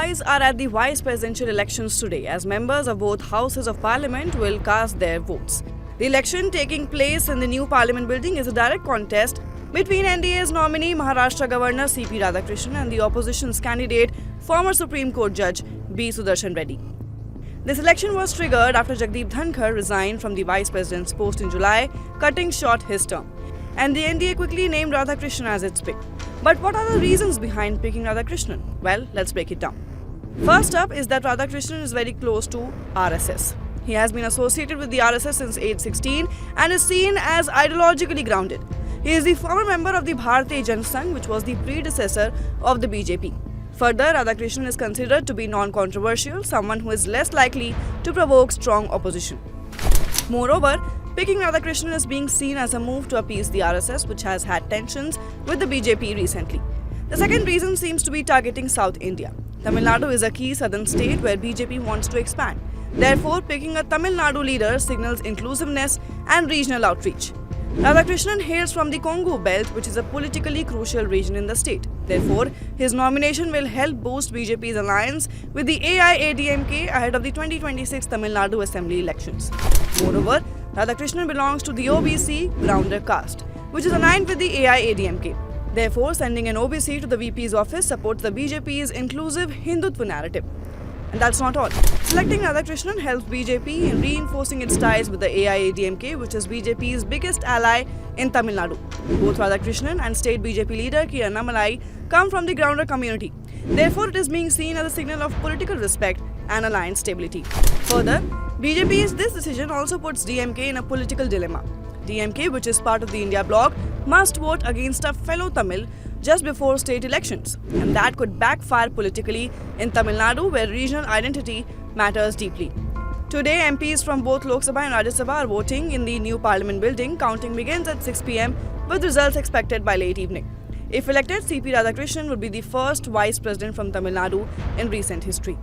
eyes are at the vice presidential elections today as members of both houses of parliament will cast their votes. The election taking place in the new parliament building is a direct contest between NDA's nominee Maharashtra Governor C.P. Radhakrishnan and the opposition's candidate, former Supreme Court Judge B. Sudarshan Reddy. This election was triggered after Jagdeep Dhankar resigned from the vice president's post in July, cutting short his term. And the NDA quickly named Radhakrishnan as its pick. But what are the reasons behind picking Radhakrishnan? Well, let's break it down. First up is that Radhakrishnan is very close to RSS. He has been associated with the RSS since age 16 and is seen as ideologically grounded. He is the former member of the Bharatiya Janata Sangh, which was the predecessor of the BJP. Further, Radhakrishnan is considered to be non-controversial, someone who is less likely to provoke strong opposition. Moreover, picking Radhakrishnan is being seen as a move to appease the RSS, which has had tensions with the BJP recently. The second reason seems to be targeting South India. Tamil Nadu is a key southern state where BJP wants to expand. Therefore, picking a Tamil Nadu leader signals inclusiveness and regional outreach. Radhakrishnan hails from the Congo belt, which is a politically crucial region in the state. Therefore, his nomination will help boost BJP's alliance with the AIADMK ahead of the 2026 Tamil Nadu Assembly elections. Moreover, Radhakrishnan belongs to the OBC Grounder caste, which is aligned with the AIADMK. Therefore, sending an OBC to the VP's office supports the BJP's inclusive Hindutva narrative. And that's not all. Selecting Radhakrishnan helps BJP in reinforcing its ties with the AIADMK, which is BJP's biggest ally in Tamil Nadu. Both Radhakrishnan and state BJP leader K. Annamalai come from the Grounder community. Therefore, it is being seen as a signal of political respect and alliance stability. Further, BJP's this decision also puts DMK in a political dilemma. DMK, which is part of the India bloc, must vote against a fellow Tamil just before state elections, and that could backfire politically in Tamil Nadu, where regional identity matters deeply. Today, MPs from both Lok Sabha and Rajya Sabha are voting in the new parliament building. Counting begins at 6 p.m. with results expected by late evening. If elected, C.P. Radhakrishnan would be the first vice president from Tamil Nadu in recent history.